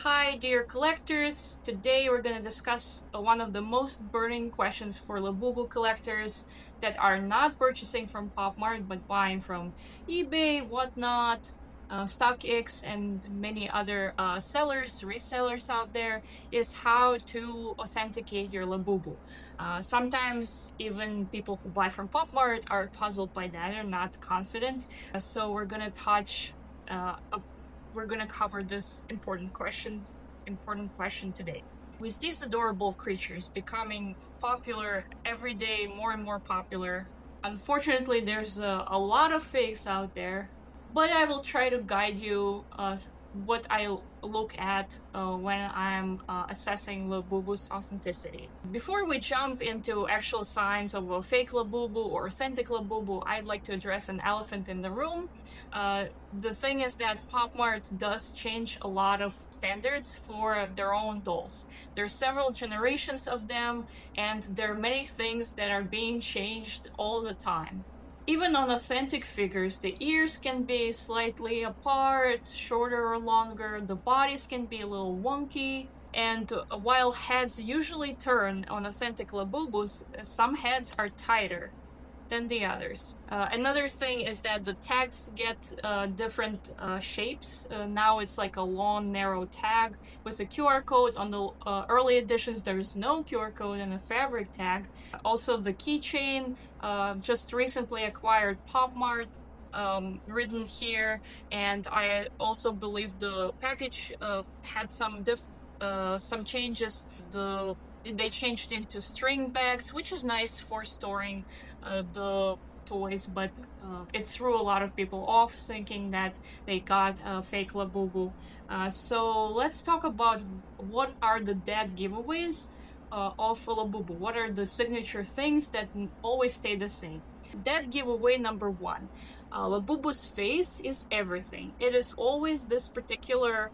Hi dear collectors, today we're going to discuss one of the most burning questions for Labubu collectors that are not purchasing from PopMart but buying from eBay, whatnot, StockX and many other sellers, resellers out there, is how to authenticate your Labubu. Sometimes even people who buy from PopMart are puzzled by that, they're not confident. So we're going to touch we're gonna cover this important question today. With these adorable creatures becoming popular every day, more and more popular, unfortunately there's a lot of fakes out there, but I will try to guide you what I look at when I'm assessing Labubu's authenticity. Before we jump into actual signs of a fake Labubu or authentic Labubu, I'd like to address an elephant in the room. The thing is that PopMart does change a lot of standards for their own dolls. There's several generations of them, and there are many things that are being changed all the time. Even on authentic figures, the ears can be slightly apart, shorter or longer, the bodies can be a little wonky, and while heads usually turn on authentic Labubus, some heads are tighter than the others. Another thing is that the tags get different shapes. Now it's like a long, narrow tag with a QR code. On the early editions, there's no QR code and a fabric tag. Also, the keychain, just recently acquired PopMart, written here, and I also believe the package had some changes. They changed into string bags, which is nice for storing the toys, but it threw a lot of people off thinking that they got a fake Labubu. So let's talk about what are the dead giveaways of Labubu. What are the signature things that always stay the same? Dead giveaway number one. Labubu's face is everything. It is always this particular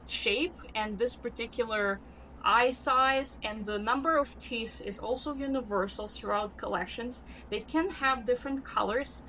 shape and this particular eye size, and the number of teeth is also universal throughout collections. They can have different colors,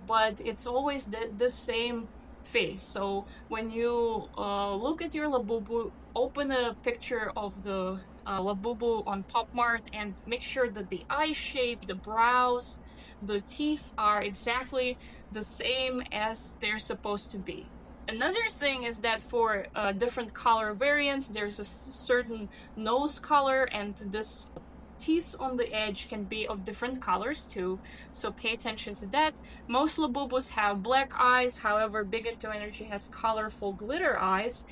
but it's always the same face. So when you look at your Labubu, open a picture of the Labubu on PopMart and make sure that the eye shape, the brows, the teeth are exactly the same as they're supposed to be. Another thing is that for different color variants, there's a certain nose color, and this teeth on the edge can be of different colors too, so pay attention to that. Most Labubus have black eyes, however, Big Into Energy has colorful glitter eyes,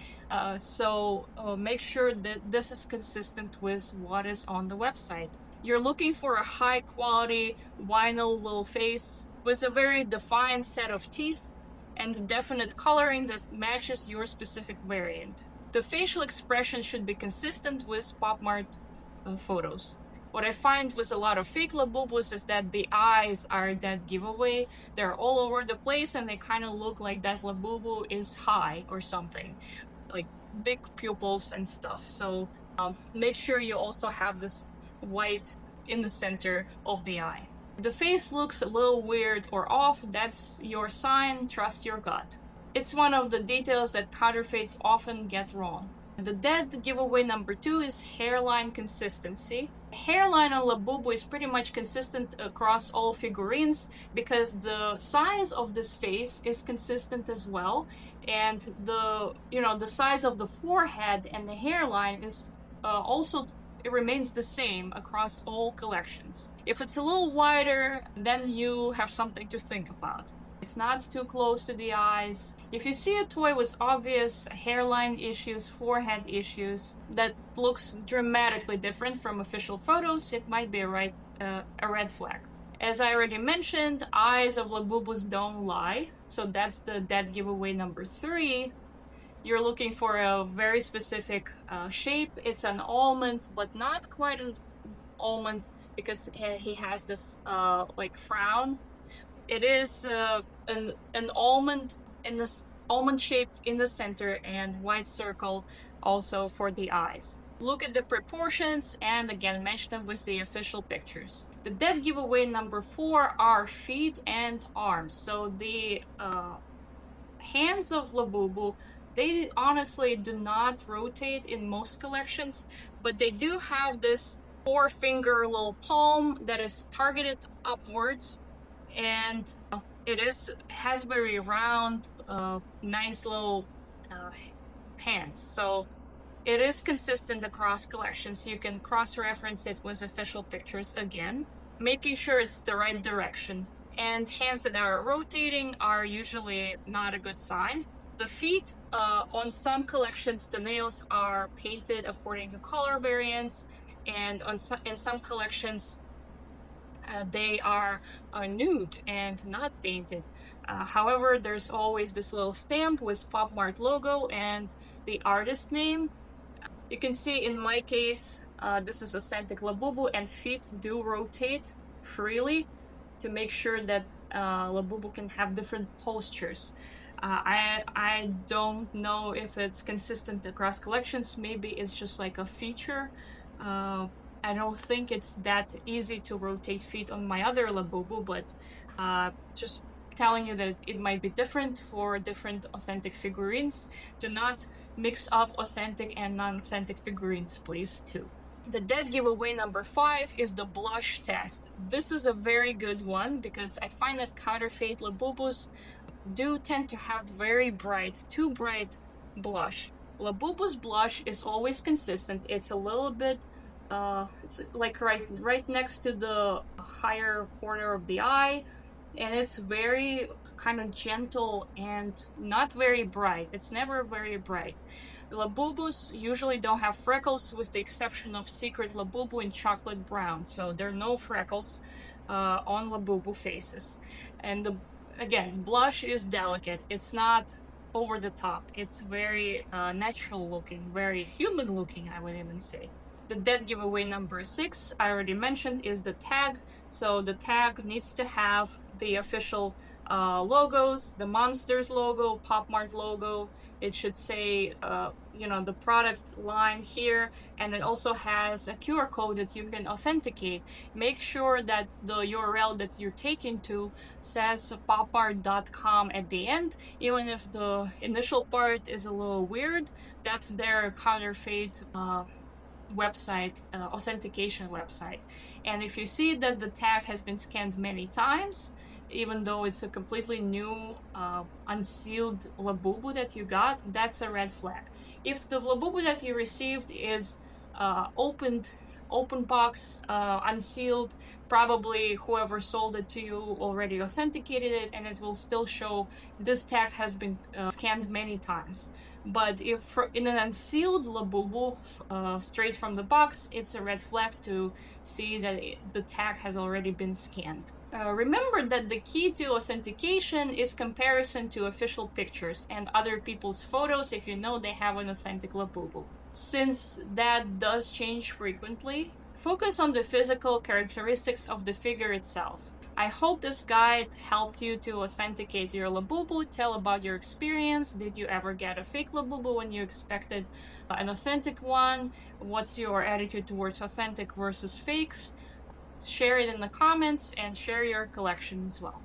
so make sure that this is consistent with what is on the website. You're looking for a high quality vinyl little face with a very defined set of teeth and definite coloring that matches your specific variant. The facial expression should be consistent with PopMart photos. What I find with a lot of fake Labubus is that the eyes are that giveaway. They're all over the place and they kind of look like that Labubu is high or something, like big pupils and stuff. So make sure you also have this white in the center of the eye. The face looks a little weird or off, that's your sign, trust your gut. It's one of the details that counterfeits often get wrong. The dead giveaway number two is hairline consistency. Hairline on Labubu is pretty much consistent across all figurines because the size of this face is consistent as well, and the size of the forehead and the hairline is also, it remains the same across all collections. If it's a little wider, then you have something to think about. It's not too close to the eyes. If you see a toy with obvious hairline issues, forehead issues, that looks dramatically different from official photos, it might be a red flag. As I already mentioned, eyes of Labubus don't lie, so that's the dead giveaway number three. You're looking for a very specific shape. It's an almond, but not quite an almond because he has this like frown. It is an almond in this almond shape in the center and white circle also for the eyes. Look at the proportions and again match them with the official pictures. The dead giveaway number four are feet and arms. So the hands of Labubu They honestly do not rotate in most collections, but they do have this four-finger little palm that is targeted upwards, and it has very round, nice little hands. So it is consistent across collections. You can cross-reference it with official pictures again, making sure it's the right direction. And hands that are rotating are usually not a good sign. The feet, on some collections, the nails are painted according to color variants, and in some collections, they are nude and not painted. However, there's always this little stamp with PopMart logo and the artist name. You can see in my case, this is Authentic Labubu, and feet do rotate freely to make sure that Labubu can have different postures. I don't know if it's consistent across collections. Maybe it's just like a feature. I don't think it's that easy to rotate feet on my other Labubu, but just telling you that it might be different for different authentic figurines. Do not mix up authentic and non-authentic figurines, please, too. The dead giveaway number 5 is the blush test. This is a very good one because I find that counterfeit Labubus do tend to have very bright, too bright blush. Labubu's blush is always consistent. It's a little bit, it's like right next to the higher corner of the eye, and it's very kind of gentle and not very bright. It's never very bright. Labubus usually don't have freckles, with the exception of Secret Labubu in chocolate brown. So there are no freckles on Labubu faces. And again, blush is delicate. It's not over the top. It's very natural looking, very human looking, I would even say. The dead giveaway number 6, I already mentioned, is the tag. So the tag needs to have the official logos, the Monsters logo, PopMart logo. It should say, the product line here, and it also has a QR code that you can authenticate. Make sure that the URL that you're taken to says popmart.com at the end. Even if the initial part is a little weird, that's their counterfeit website, authentication website. And if you see that the tag has been scanned many times, even though it's a completely new unsealed Labubu that you got, that's a red flag. If the Labubu that you received is open box, unsealed, probably whoever sold it to you already authenticated it, and it will still show this tag has been scanned many times. But if in an unsealed Labubu, straight from the box, it's a red flag to see that the tag has already been scanned. Remember that the key to authentication is comparison to official pictures and other people's photos if you know they have an authentic Labubu. Since that does change frequently, focus on the physical characteristics of the figure itself. I hope this guide helped you to authenticate your Labubu. Tell about your experience. Did you ever get a fake Labubu when you expected an authentic one? What's your attitude towards authentic versus fakes? Share it in the comments and share your collection as well.